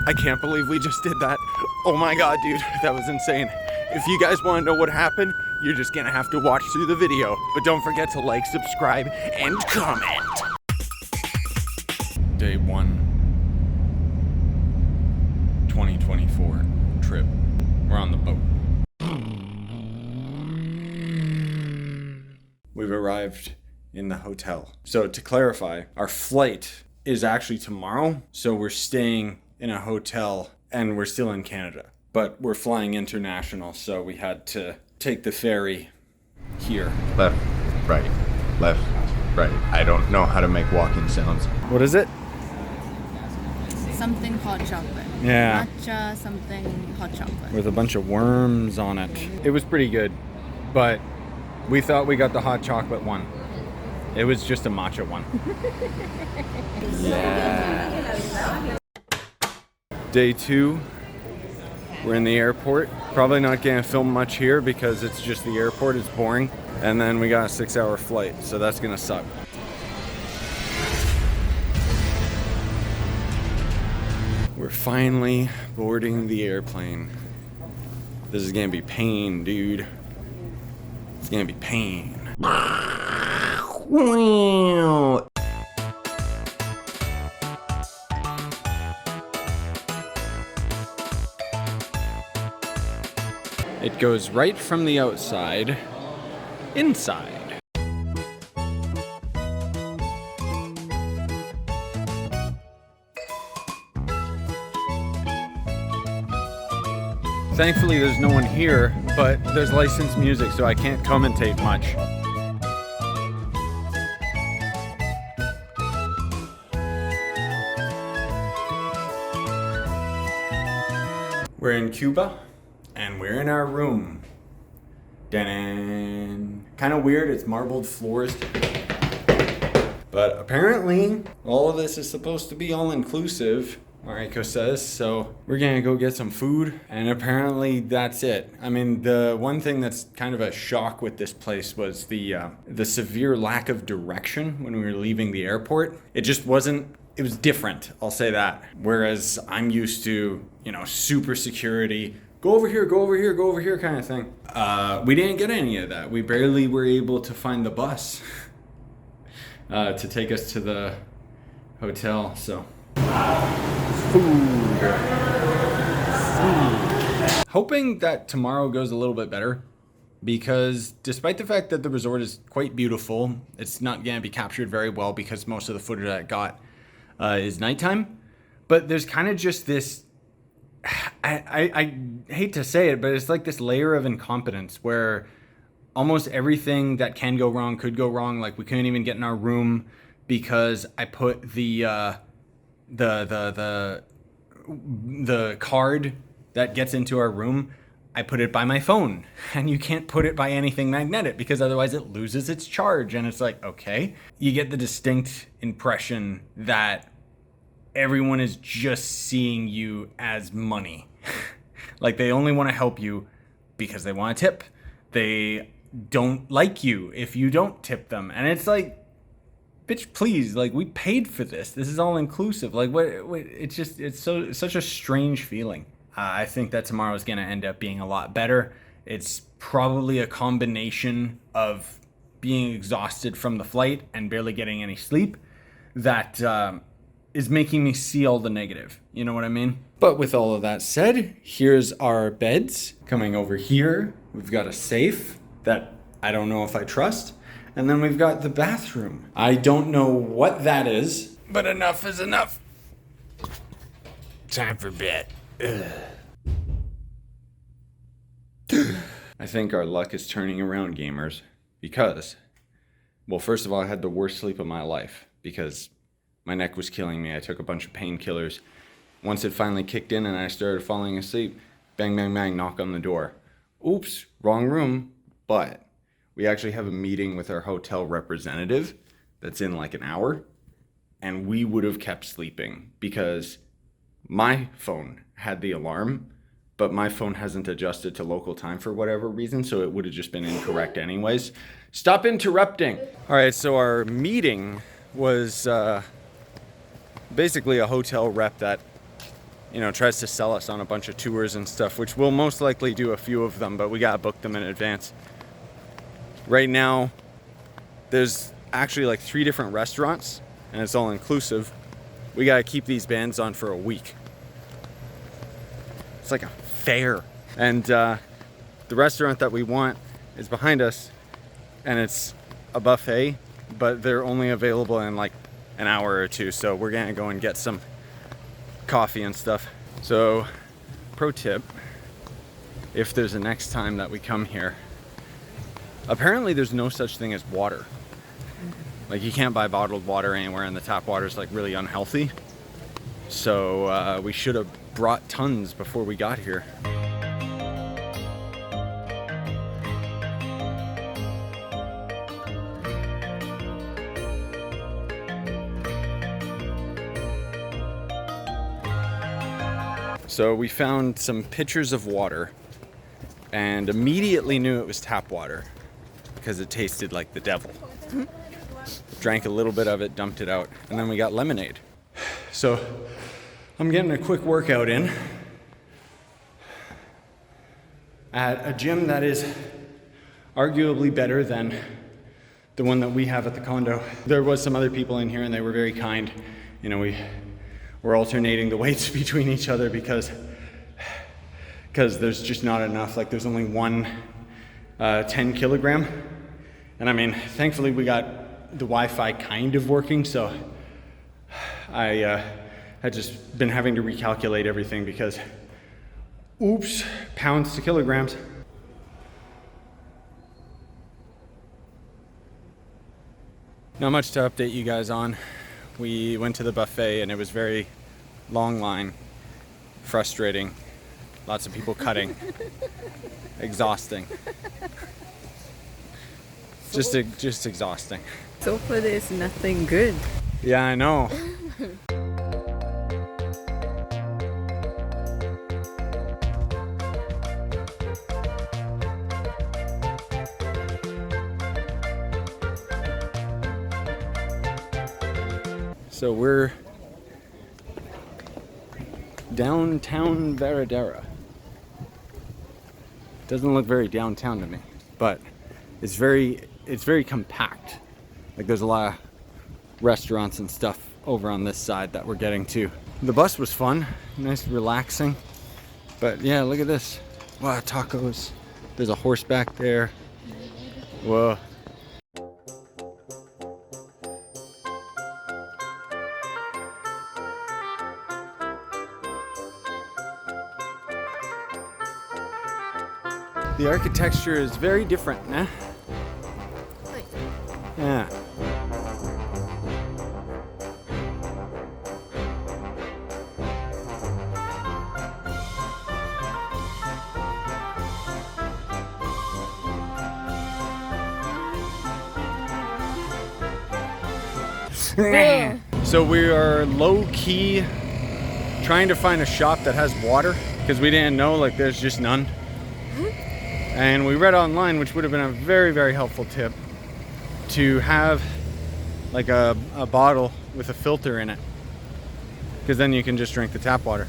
I can't believe we just did that. Oh my god, dude, that was insane. If you guys want to know what happened, you're just gonna have to watch through the video. But don't forget to like, subscribe, and comment. Day 1, 2024 trip. We're on the boat. We've arrived in the hotel. So to clarify, our flight is actually tomorrow. So we're staying in a hotel and we're still in Canada. But we're flying international, so we had to take the ferry here. Left, right, left, right. I don't know how to make walking sounds. What is it? Something hot chocolate. Yeah. Matcha something hot chocolate. With a bunch of worms on it. It was pretty good, but we thought we got the hot chocolate one. It was just a matcha one. Yeah. Day 2. We're in the airport. Probably not gonna film much here because it's just the airport, it's boring. And then we got a 6-hour flight, so that's gonna suck. We're finally boarding the airplane. This is gonna be pain, dude. It's gonna be pain. It goes right from the outside, inside. Thankfully there's no one here, but there's licensed music, so I can't commentate much. We're in Cuba. And we're in our room. Kind of weird, it's marbled floors. But apparently, all of this is supposed to be all-inclusive, Mariko says. So we're gonna go get some food, and apparently that's it. I mean, the one thing that's kind of a shock with this place was the severe lack of direction when we were leaving the airport. It just wasn't, it was different, I'll say that. Whereas I'm used to, you know, super security, go over here, go over here, go over here kind of thing. We didn't get any of that. We barely were able to find the bus to take us to the hotel, so. Food. Hoping that tomorrow goes a little bit better, because despite the fact that the resort is quite beautiful, it's not gonna be captured very well because most of the footage I got is nighttime. But there's kind of just this, I hate to say it, but it's like this layer of incompetence where almost everything that can go wrong could go wrong. Like we couldn't even get in our room because I put the card that gets into our room, I put it by my phone, and you can't put it by anything magnetic because otherwise it loses its charge. And it's like, okay, you get the distinct impression that everyone is just seeing you as money. Like they only want to help you because they want to tip. They don't like you if you don't tip them. And it's like, bitch, please, like we paid for this. This is all inclusive. Like what it's just, it's such a strange feeling. I think that tomorrow is going to end up being a lot better. It's probably a combination of being exhausted from the flight and barely getting any sleep that is making me see all the negative. You know what I mean? But with all of that said, here's our beds. Coming over here, we've got a safe that I don't know if I trust. And then we've got the bathroom. I don't know what that is, but enough is enough. Time for bed. I think our luck is turning around, gamers, because, well, first of all, I had the worst sleep of my life because my neck was killing me. I took a bunch of painkillers. Once it finally kicked in and I started falling asleep, bang, bang, bang, knock on the door. Oops, wrong room. But we actually have a meeting with our hotel representative that's in like an hour, and we would have kept sleeping because my phone had the alarm, but my phone hasn't adjusted to local time for whatever reason, so it would have just been incorrect anyways. Stop interrupting. All right, so our meeting was basically a hotel rep that you know, tries to sell us on a bunch of tours and stuff, which we'll most likely do a few of them, but we gotta book them in advance. Right now, there's actually like 3 different restaurants, and it's all inclusive. We gotta keep these bands on for a week. It's like a fair. And the restaurant that we want is behind us, and it's a buffet, but they're only available in like an hour or 2, so we're gonna go and get some coffee and stuff. So, pro tip, if there's a next time that we come here, apparently there's no such thing as water. Like, you can't buy bottled water anywhere, and the tap water is like really unhealthy. So we should have brought tons before we got here. So we found some pitchers of water and immediately knew it was tap water because it tasted like the devil. Drank a little bit of it, dumped it out, and then we got lemonade. So I'm getting a quick workout in at a gym that is arguably better than the one that we have at the condo. There was some other people in here and they were very kind. You know, we're alternating the weights between each other because there's just not enough. Like, there's only one 10 kilogram. And I mean, thankfully we got the Wi-Fi kind of working, so I had just been having to recalculate everything because, oops, pounds to kilograms. Not much to update you guys on. We went to the buffet and it was very long line, frustrating, lots of people cutting, exhausting. Just exhausting. So far there's nothing good. Yeah, I know. So we're downtown Veradero. Doesn't look very downtown to me, but it's very compact. Like, there's a lot of restaurants and stuff over on this side that we're getting to. The bus was fun, nice, relaxing. But yeah, look at this. Wow, tacos. There's a horse back there. Whoa. The architecture is very different, eh? Yeah. So we are low-key trying to find a shop that has water because we didn't know, like, there's just none. And we read online, which would have been a very, very helpful tip, to have like a bottle with a filter in it, because then you can just drink the tap water.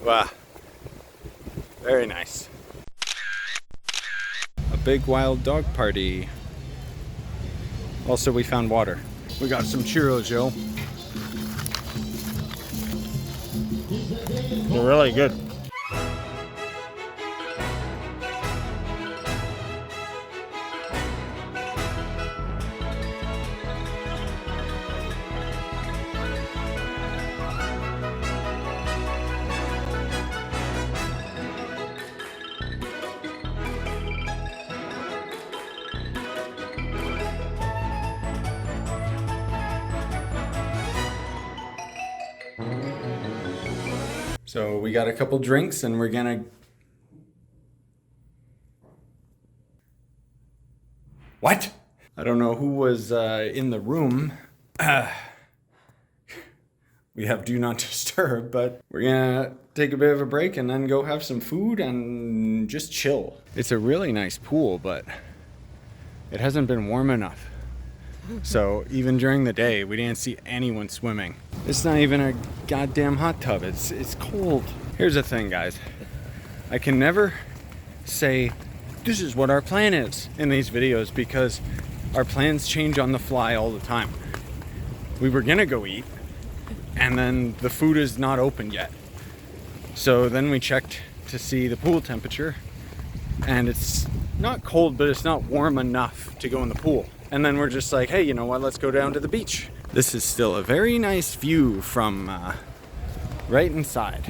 Wow, very nice. A big wild dog party. Also, we found water. We got some churros, yo. They're really good. So we got a couple drinks and we're gonna... What? I don't know who was in the room. We have do not disturb, but we're gonna take a bit of a break and then go have some food and just chill. It's a really nice pool, but it hasn't been warm enough. So even during the day, we didn't see anyone swimming. It's not even a goddamn hot tub. It's cold. Here's the thing, guys. I can never say this is what our plan is in these videos because our plans change on the fly all the time. We were gonna go eat, and then the food is not open yet. So then we checked to see the pool temperature, and it's not cold, but it's not warm enough to go in the pool. And then we're just like, hey, you know what? Let's go down to the beach. This is still a very nice view from right inside.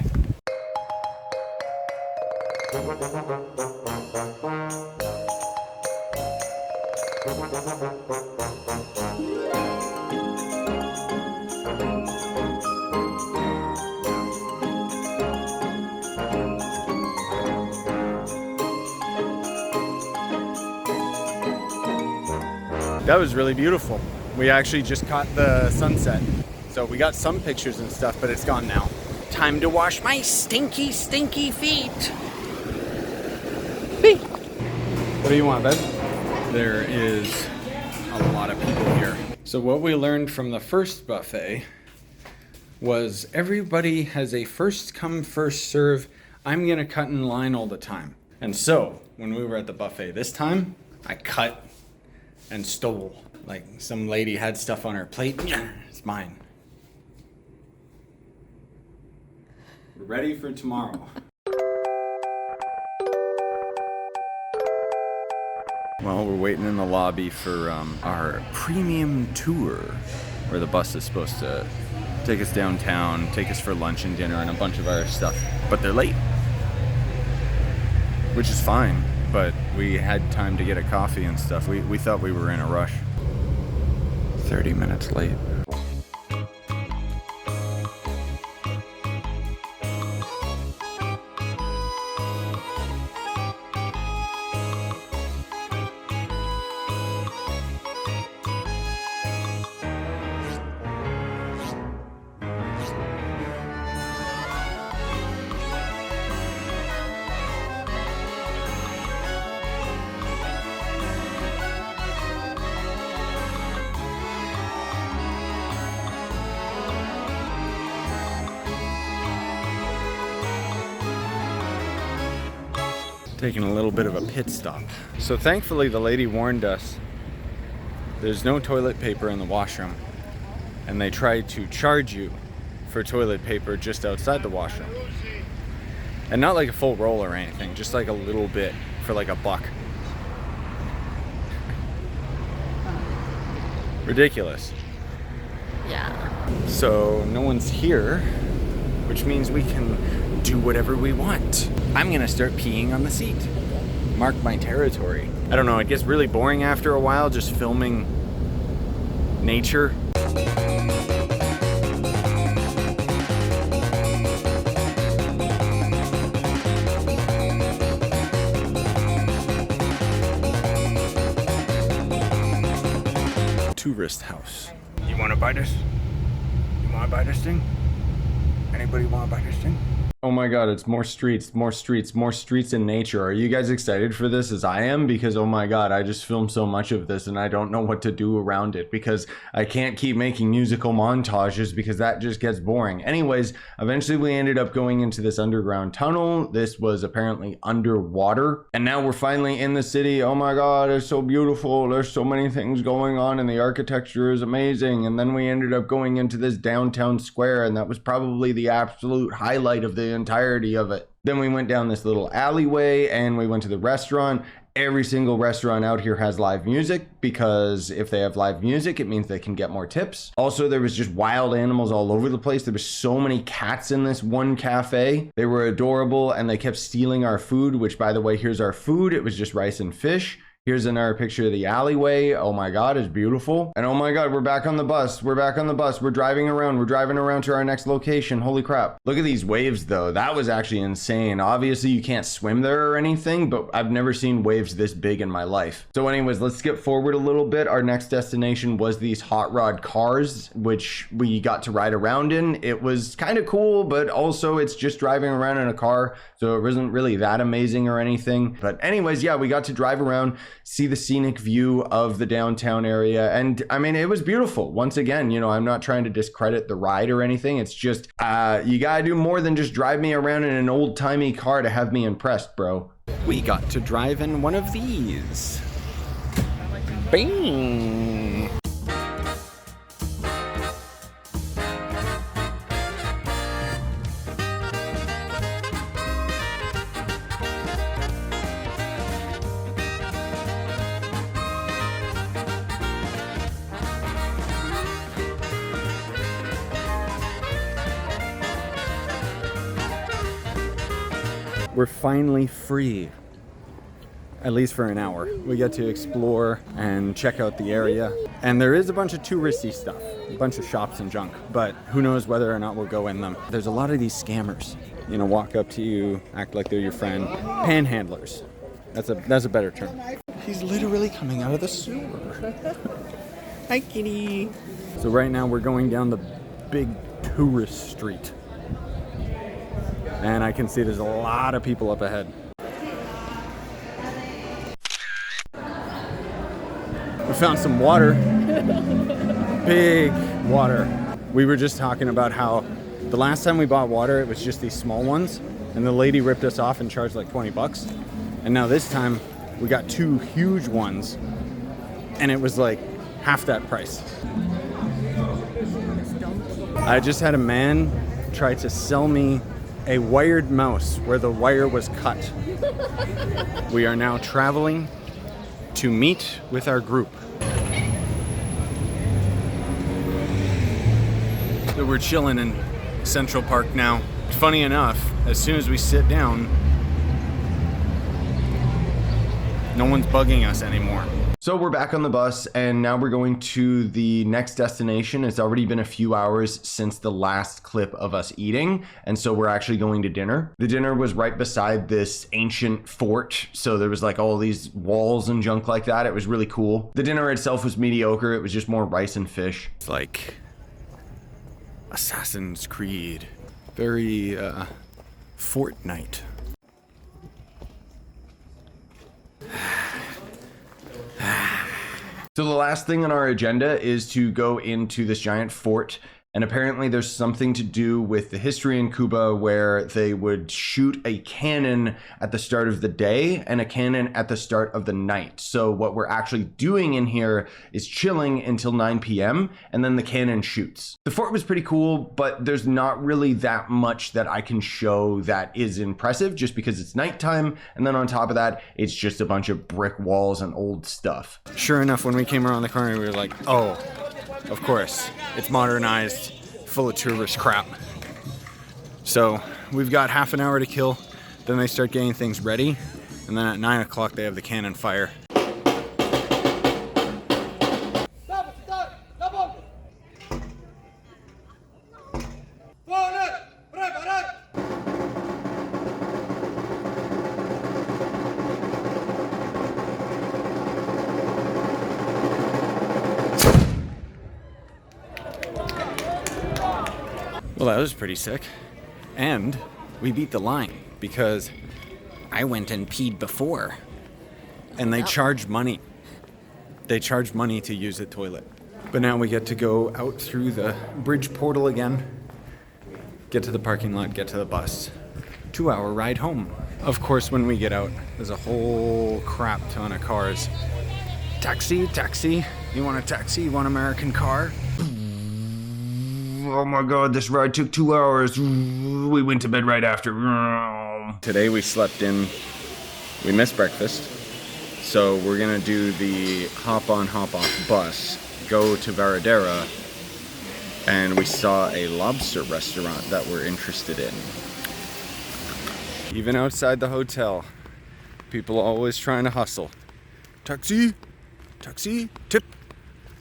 That was really beautiful. We actually just caught the sunset. So we got some pictures and stuff, but it's gone now. Time to wash my stinky, stinky feet. What do you want, babe? There is a lot of people here. So what we learned from the first buffet was everybody has a first come, first serve. I'm gonna cut in line all the time. And so when we were at the buffet this time, I cut and stole. Like some lady had stuff on her plate. It's mine. We're ready for tomorrow. Well, we're waiting in the lobby for our premium tour, where the bus is supposed to take us downtown, take us for lunch and dinner and a bunch of other stuff. But they're late, which is fine. But we had time to get a coffee and stuff. We thought we were in a rush. 30 minutes late. Taking a little bit of a pit stop. So thankfully the lady warned us there's no toilet paper in the washroom, and they tried to charge you for toilet paper just outside the washroom. And not like a full roll or anything, just like a little bit for like $1. Ridiculous. Yeah. So no one's here, which means we can do whatever we want. I'm gonna start peeing on the seat. Mark my territory. I don't know, it gets really boring after a while just filming nature. Tourist house. You wanna buy this? You wanna buy this thing? Anybody wanna buy this thing? Oh my god, it's more streets, more streets, more streets in nature. Are you guys excited for this as I am? Because oh my god, I just filmed so much of this and I don't know what to do around it because I can't keep making musical montages because that just gets boring. Anyways, eventually we ended up going into this underground tunnel. This was apparently underwater. And now we're finally in the city. Oh my god, it's so beautiful. There's so many things going on and the architecture is amazing. And then we ended up going into this downtown square, and that was probably the absolute highlight of the entirety of it. Then we went down this little alleyway and we went to the restaurant. Every single restaurant out here has live music because if they have live music, it means they can get more tips. Also, there was just wild animals all over the place. There was so many cats in this one cafe. They were adorable and they kept stealing our food, which by the way, here's our food. It was just rice and fish. Here's another picture of the alleyway. Oh my god, it's beautiful. And oh my god, we're back on the bus. We're back on the bus. We're driving around. We're driving around to our next location. Holy crap. Look at these waves though. That was actually insane. Obviously you can't swim there or anything, but I've never seen waves this big in my life. So anyways, let's skip forward a little bit. Our next destination was these hot rod cars, which we got to ride around in. It was kind of cool, but also it's just driving around in a car. So it wasn't really that amazing or anything. But anyways, yeah, we got to drive around, see the scenic view of the downtown area. And I mean, it was beautiful. Once again, you know, I'm not trying to discredit the ride or anything. It's just, you gotta do more than just drive me around in an old-timey car to have me impressed, bro. We got to drive in one of these. Bing! We're finally free, at least for an hour. We get to explore and check out the area. And there is a bunch of touristy stuff, a bunch of shops and junk, but who knows whether or not we'll go in them. There's a lot of these scammers, you know, walk up to you, act like they're your friend. Panhandlers, that's a better term. He's literally coming out of the sewer. Hi, kitty. So right now we're going down the big tourist street. And I can see there's a lot of people up ahead. We found some water. Big water. We were just talking about how the last time we bought water, it was just these small ones. And the lady ripped us off and charged like 20 bucks. And now this time we got 2 huge ones. And it was like half that price. I just had a man try to sell me a wired mouse where the wire was cut. We are now traveling to meet with our group. So we're chilling in Central Park now. Funny enough, as soon as we sit down, no one's bugging us anymore. So we're back on the bus, and now we're going to the next destination. It's already been a few hours since the last clip of us eating, and so we're actually going to dinner. The dinner was right beside this ancient fort, so there was like all these walls and junk like that. It was really cool. The dinner itself was mediocre. It was just more rice and fish. It's like Assassin's Creed. Very, Fortnite. So the last thing on our agenda is to go into this giant fort, and apparently there's something to do with the history in Cuba where they would shoot a cannon at the start of the day and a cannon at the start of the night. So what we're actually doing in here is chilling until 9 p.m. and then the cannon shoots. The fort was pretty cool, but there's not really that much that I can show that is impressive just because it's nighttime, and then on top of that, it's just a bunch of brick walls and old stuff. Sure enough, when we came around the corner, we were like, oh, of course, it's modernized, full of tourist crap. So we've got half an hour to kill, then they start getting things ready, and then at 9 o'clock they have the cannon fire. Well, that was pretty sick. And we beat the line because I went and peed before. And they charge money. They charge money to use the toilet. But now we get to go out through the bridge portal again, get to the parking lot, get to the bus. 2-hour ride home. Of course, when we get out, there's a whole crap ton of cars. Taxi, taxi. You want a taxi? You want an American car? Oh my god, this ride took 2 hours. We went to bed right after. Today we slept in. We missed breakfast. So we're gonna do the hop on, hop off bus, go to Veradero, and we saw a lobster restaurant that we're interested in. Even outside the hotel, people are always trying to hustle. Taxi, taxi, tip,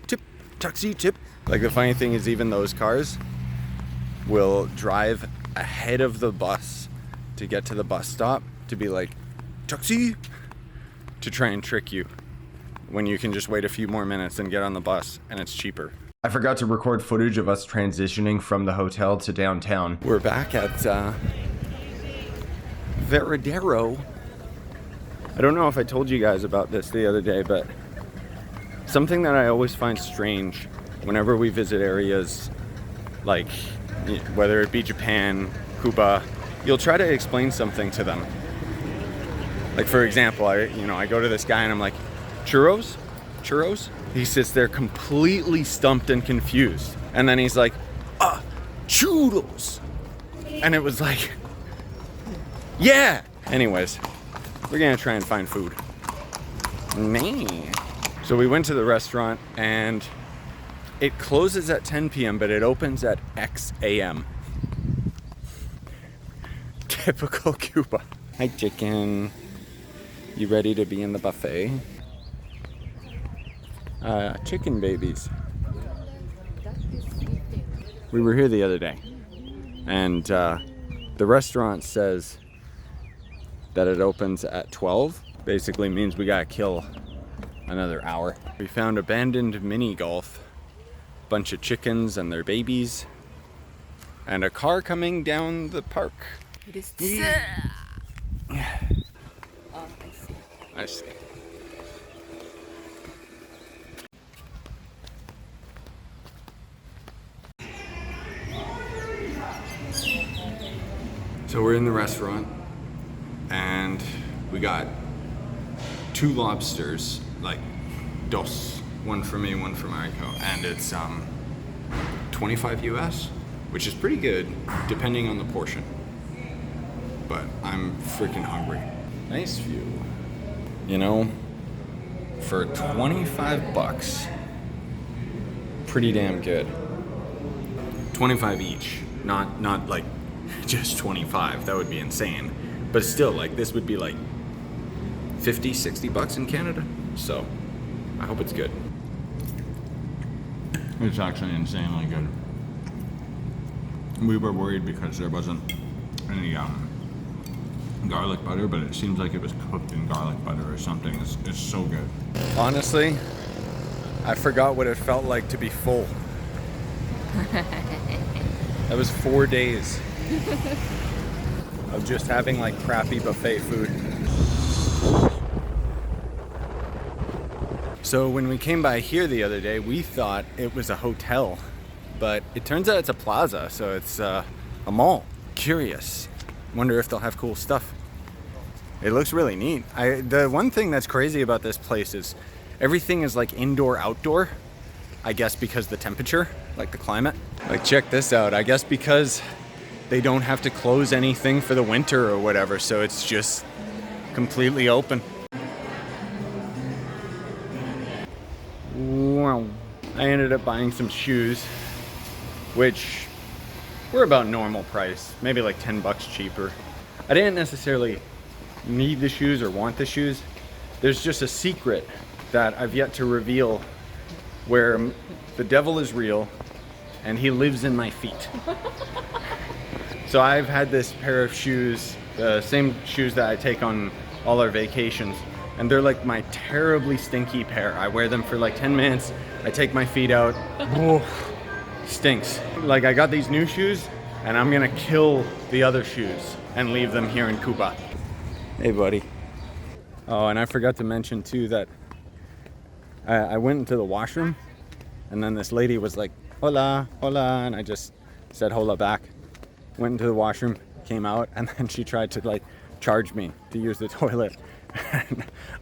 tip, taxi, tip. Like the funny thing is even those cars will drive ahead of the bus to get to the bus stop to be like, taxi, to try and trick you when you can just wait a few more minutes and get on the bus and it's cheaper. I forgot to record footage of us transitioning from the hotel to downtown. We're back at Veradero I don't know if I told you guys about this the other day, but something that I always find strange whenever we visit areas like whether it be Japan, Cuba, you'll try to explain something to them. Like for example, I go to this guy and I'm like, churros? Churros? He sits there completely stumped and confused. And then he's like, churros. And it was like, yeah. Anyways, we're gonna try and find food. Man. So we went to the restaurant and it closes at 10 p.m., but it opens at X a.m. Typical Cuba. Hi, chicken. You ready to be in the buffet? Chicken babies. We were here the other day, and the restaurant says that it opens at 12. Basically means we gotta kill another hour. We found abandoned mini golf, bunch of chickens and their babies, and a car coming down the park. It is. Yeah. Oh, I see. I see. So we're in the restaurant and we got 2 lobsters, like dos, one for me, one for Mariko, and it's 25 US, which is pretty good depending on the portion. But I'm freaking hungry. Nice view. You know, for 25 bucks, pretty damn good. 25 each, not like just 25, that would be insane. But still, like this would be like 50, 60 bucks in Canada. So I hope it's good. It's actually insanely good. We were worried because there wasn't any garlic butter, but it seems like it was cooked in garlic butter or something. It's so good. Honestly, I forgot what it felt like to be full. That was 4 days of just having like crappy buffet food. So when we came by here the other day, we thought it was a hotel, but it turns out it's a plaza, so it's a mall. Curious. Wonder if they'll have cool stuff. It looks really neat. The one thing that's crazy about this place is everything is like indoor, outdoor. I guess because the temperature, like the climate. Like check this out. I guess because they don't have to close anything for the winter or whatever, so it's just completely open. Wow. I ended up buying some shoes, which were about normal price, maybe like 10 bucks cheaper. I didn't necessarily need the shoes or want the shoes. There's just a secret that I've yet to reveal where the devil is real and he lives in my feet. So I've had this pair of shoes, the same shoes that I take on all our vacations, and they're like my terribly stinky pair. I wear them for like 10 minutes, I take my feet out, stinks. Like I got these new shoes and I'm gonna kill the other shoes and leave them here in Cuba. Hey buddy. Oh, and I forgot to mention too that I went into the washroom and then this lady was like, hola, hola, and I just said hola back. Went into the washroom, came out, and then she tried to like charge me to use the toilet.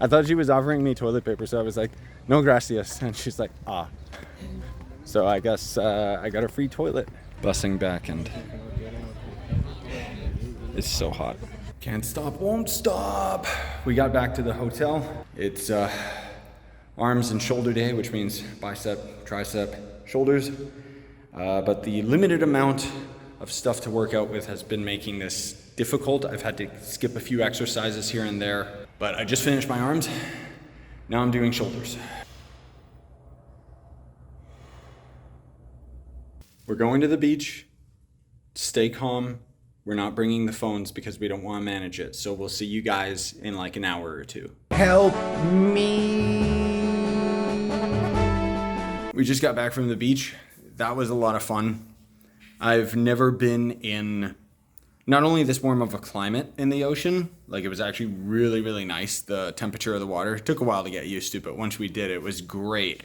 I thought she was offering me toilet paper, so I was like, no gracias, and she's like, ah. So I guess I got a free toilet. Bussing back and it's so hot. Can't stop, won't stop. We got back to the hotel. It's arms and shoulder day, which means bicep, tricep, shoulders. But the limited amount of stuff to work out with has been making this difficult. I've had to skip a few exercises here and there, but I just finished my arms. Now I'm doing shoulders. We're going to the beach. Stay calm. We're not bringing the phones because we don't want to manage it. So we'll see you guys in like an hour or two. Help me. We just got back from the beach. That was a lot of fun. I've never been in not only this warm of a climate in the ocean, like it was actually really, really nice. The temperature of the water took a while to get used to, but once we did, it was great.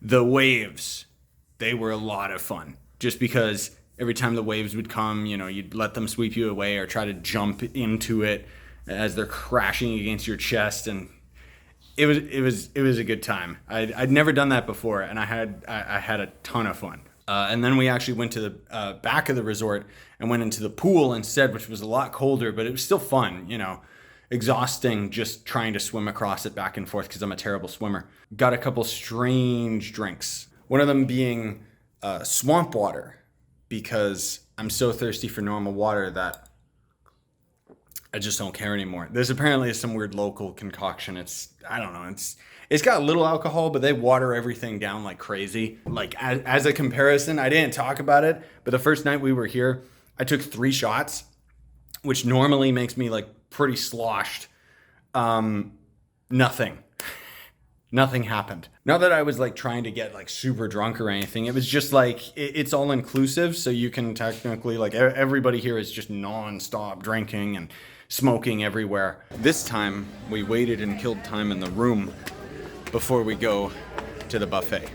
The waves, they were a lot of fun just because every time the waves would come, you know, you'd let them sweep you away or try to jump into it as they're crashing against your chest. And it was a good time. I'd never done that before, and I had a ton of fun. And then we actually went to the back of the resort and went into the pool instead, which was a lot colder, but it was still fun, you know, exhausting just trying to swim across it back and forth because I'm a terrible swimmer. Got a couple strange drinks. One of them being swamp water, because I'm so thirsty for normal water that I just don't care anymore. There's apparently some weird local concoction. I don't know. It's got a little alcohol, but they water everything down like crazy. Like as a comparison, I didn't talk about it, but the first night we were here, I took 3 shots, which normally makes me like pretty sloshed. Nothing happened. Not that I was like trying to get like super drunk or anything. It was just like, it's all inclusive. So you can technically, like, everybody here is just non-stop drinking and smoking everywhere. This time we waited and killed time in the room before we go to the buffet.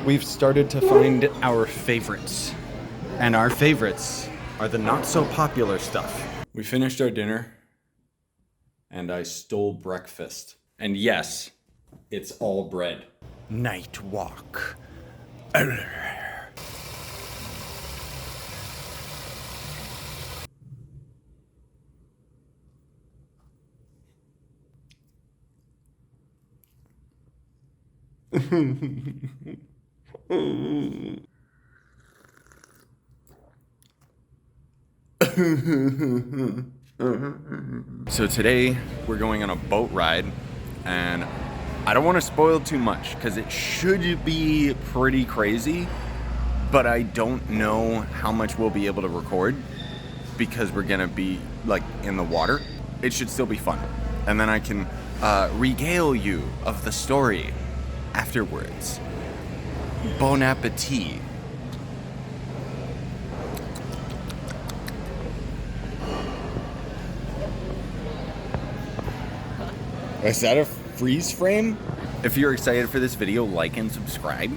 We've started to find our favorites, and our favorites are the not so popular stuff. We finished our dinner, and I stole breakfast. And yes, it's all bread. Night walk. So today we're going on a boat ride, and I don't want to spoil too much because it should be pretty crazy, but I don't know how much we'll be able to record because we're gonna be like in the water. It should still be fun, and then I can regale you of the story afterwards. Bon appetit. Is that a freeze frame? If you're excited for this video, like and subscribe.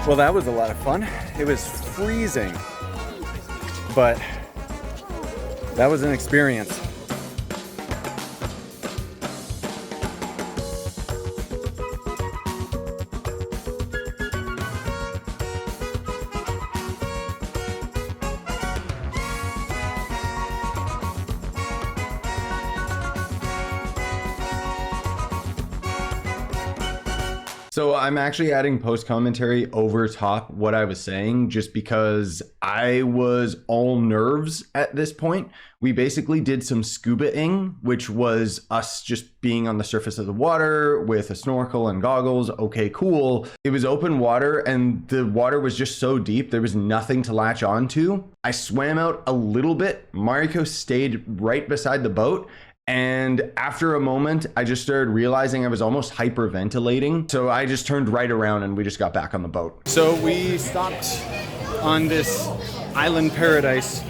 Well, that was a lot of fun. It was freezing, but that was an experience. So I'm actually adding post commentary over top what I was saying just because I was all nerves at this point. We basically did some scuba-ing, which was us just being on the surface of the water with a snorkel and goggles. Okay, cool. It was open water and the water was just so deep, there was nothing to latch onto. I swam out a little bit. Mariko stayed right beside the boat. And after a moment, I just started realizing I was almost hyperventilating. So I just turned right around and we just got back on the boat. So we stopped on this island paradise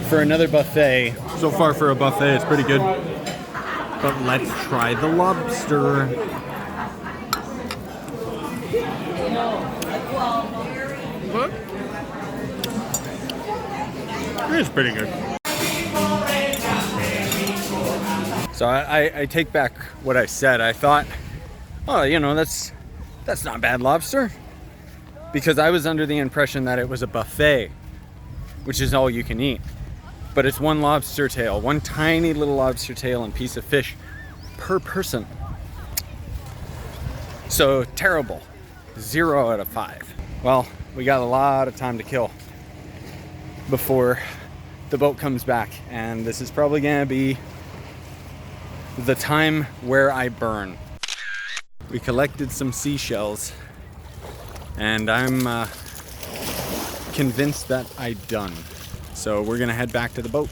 for another buffet. So far for a buffet, it's pretty good. But let's try the lobster. It is pretty good. So I take back what I said. I thought, oh, you know, that's not bad lobster. Because I was under the impression that it was a buffet, which is all you can eat. But it's one lobster tail, one tiny little lobster tail and piece of fish per person. So terrible. 0 out of 5. Well, we got a lot of time to kill before the boat comes back. And this is probably gonna be the time where I burn. We collected some seashells and I'm convinced that I done. So we're gonna head back to the boat.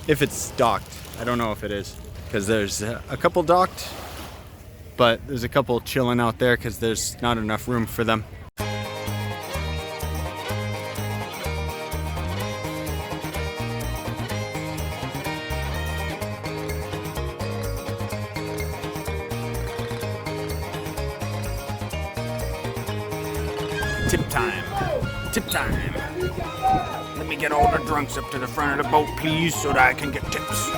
If it's docked, I don't know if it is, because there's a couple docked, but there's a couple chilling out there because there's not enough room for them. Tip time. Tip time. Let me get all the drunks up to the front of the boat, please, so that I can get tips.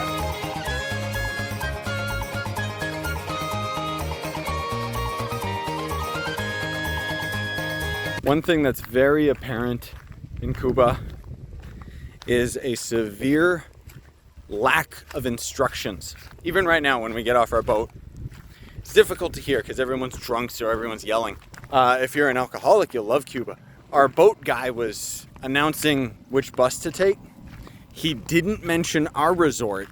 One thing that's very apparent in Cuba is a severe lack of instructions. Even right now when we get off our boat, it's difficult to hear because everyone's drunk, so everyone's yelling. If you're an alcoholic, you'll love Cuba. Our boat guy was announcing which bus to take. He didn't mention our resort.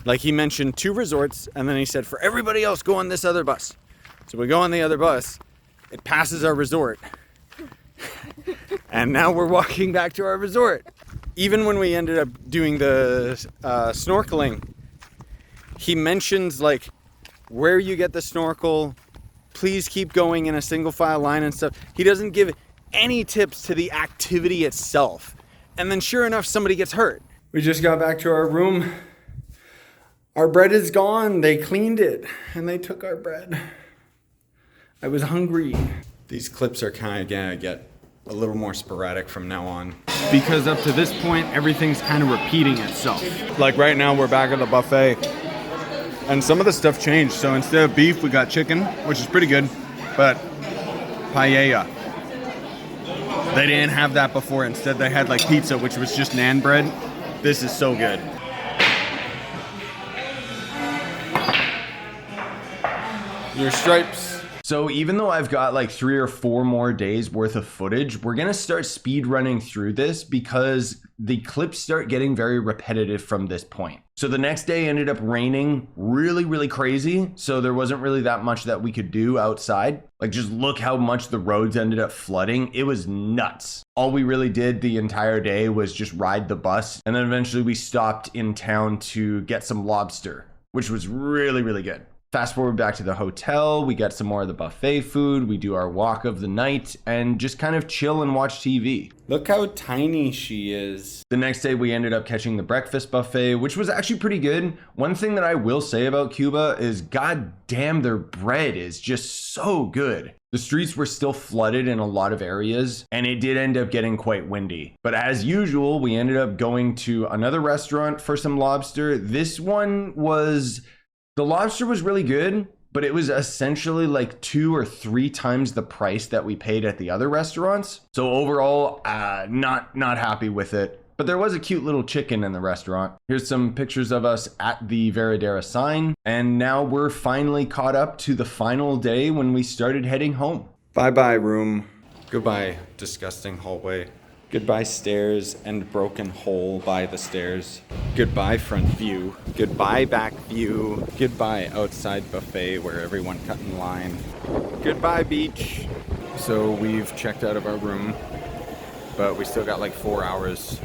Like, he mentioned 2 resorts, and then he said, for everybody else, go on this other bus. So we go on the other bus. It passes our resort. And now we're walking back to our resort. Even when we ended up doing the snorkeling, he mentions, like, where you get the snorkel, please keep going in a single file line and stuff. He doesn't give any tips to the activity itself. And then sure enough, somebody gets hurt. We just got back to our room. Our bread is gone. They cleaned it and they took our bread. I was hungry. These clips are kind of gonna get a little more sporadic from now on, because up to this point, everything's kind of repeating itself. Like right now, we're back at the buffet. And some of the stuff changed. So instead of beef, we got chicken, which is pretty good, but paella. They didn't have that before. Instead, they had like pizza, which was just naan bread. This is so good. Your stripes. So even though I've got like 3 or 4 more days worth of footage, we're going to start speed running through this because the clips start getting very repetitive from this point. So the next day ended up raining really, really crazy. So there wasn't really that much that we could do outside. Like, just look how much the roads ended up flooding. It was nuts. All we really did the entire day was just ride the bus. And then eventually we stopped in town to get some lobster, which was really, really good. Fast forward back to the hotel, we get some more of the buffet food, we do our walk of the night, and just kind of chill and watch TV. Look how tiny she is. The next day we ended up catching the breakfast buffet, which was actually pretty good. One thing that I will say about Cuba is, god damn, their bread is just so good. The streets were still flooded in a lot of areas, and it did end up getting quite windy. But as usual, we ended up going to another restaurant for some lobster. This one was... The lobster was really good, but it was essentially like 2 or 3 times the price that we paid at the other restaurants. So overall, not happy with it. But there was a cute little chicken in the restaurant. Here's some pictures of us at the Veradero sign. And now we're finally caught up to the final day when we started heading home. Bye-bye room. Goodbye disgusting hallway. Goodbye stairs and broken hole by the stairs. Goodbye front view. Goodbye back view. Goodbye outside buffet where everyone cut in line. Goodbye beach. So we've checked out of our room, but we still got like 4 hours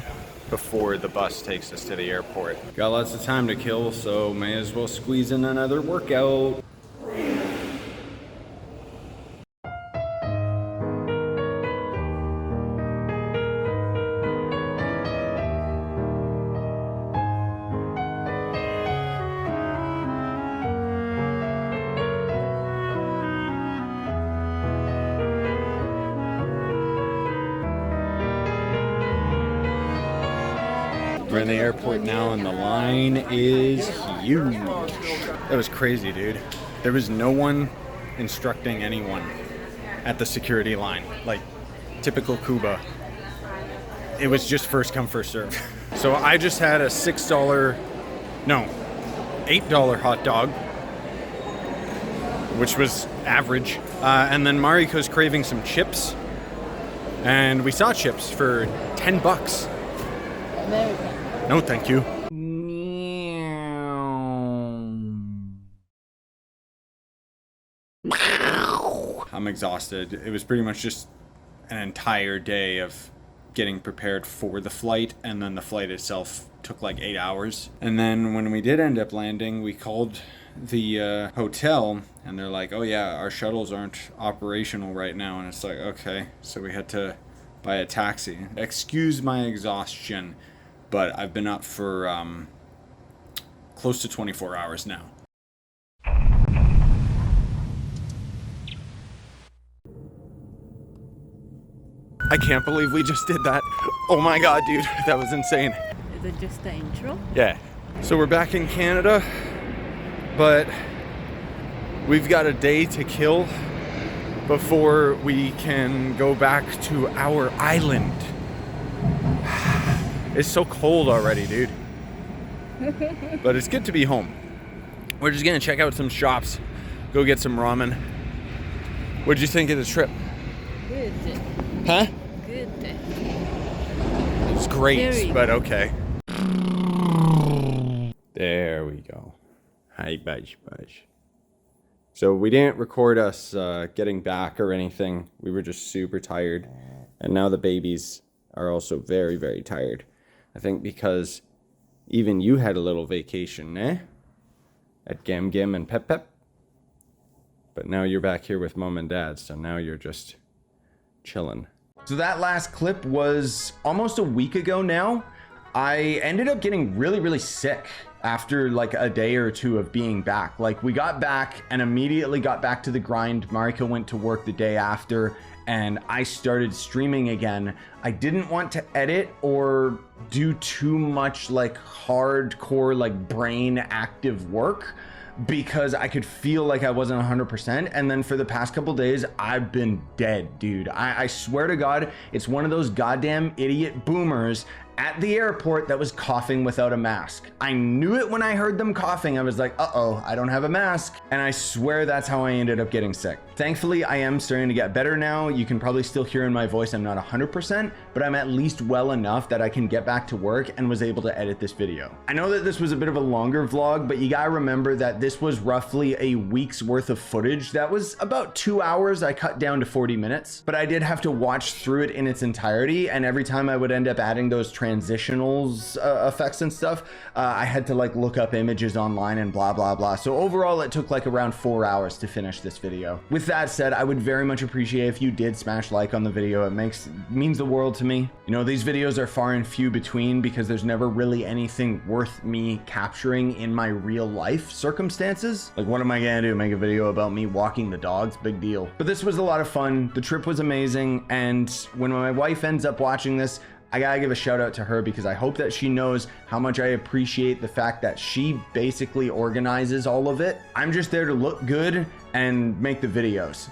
before the bus takes us to the airport. Got lots of time to kill, so may as well squeeze in another workout. We're in the airport now, and the line is huge. That was crazy, dude. There was no one instructing anyone at the security line, like typical Cuba. It was just first come, first serve. So I just had a $8 hot dog, which was average. And then Mariko's craving some chips. And we saw chips for $10. American. No, thank you. I'm exhausted. It was pretty much just an entire day of getting prepared for the flight, and then the flight itself took like 8 hours. And then when we did end up landing, we called the hotel, and they're like, oh yeah, our shuttles aren't operational right now. And it's like, okay. So we had to buy a taxi. Excuse my exhaustion, but I've been up for close to 24 hours now. I can't believe we just did that. Oh my god, dude, that was insane. Is it just the intro? Yeah. So we're back in Canada, but we've got a day to kill before we can go back to our island. It's so cold already, dude. But it's good to be home. We're just gonna check out some shops, go get some ramen. What'd you think of the trip? Good. Huh? Good. It's great, Very but okay. There we go. Hi, Budge. So we didn't record us getting back or anything. We were just super tired. And now the babies are also very, very tired. I think because even you had a little vacation, eh? At Gam Gam and Pep Pep. But now you're back here with Mom and Dad, so now you're just chilling. So that last clip was almost a week ago now. I ended up getting really, really sick after like a day or two of being back. Like we got back and immediately got back to the grind. Mariko went to work the day after and I started streaming again. I didn't want to edit or do too much like hardcore, like brain active work, because I could feel like I wasn't 100%. And then for the past couple days, I've been dead, dude. I swear to God, it's one of those goddamn idiot boomers at the airport that was coughing without a mask. I knew it when I heard them coughing. I was like, uh-oh, I don't have a mask. And I swear that's how I ended up getting sick. Thankfully, I am starting to get better now. You can probably still hear in my voice I'm not 100%, but I'm at least well enough that I can get back to work and was able to edit this video. I know that this was a bit of a longer vlog, but you gotta remember that this was roughly a week's worth of footage. That was about 2 hours. I cut down to 40 minutes, but I did have to watch through it in its entirety. And every time I would end up adding those transitionals effects and stuff, I had to like look up images online and blah, blah, blah. So overall, it took like around 4 hours to finish this video. With that said, I would very much appreciate if you did smash like on the video. It means the world to me. You know, these videos are far and few between because there's never really anything worth me capturing in my real life circumstances. Like, what am I gonna do? Make a video about me walking the dogs? Big deal. But this was a lot of fun. The trip was amazing. And when my wife ends up watching this, I gotta give a shout out to her because I hope that she knows how much I appreciate the fact that she basically organizes all of it. I'm just there to look good and make the videos.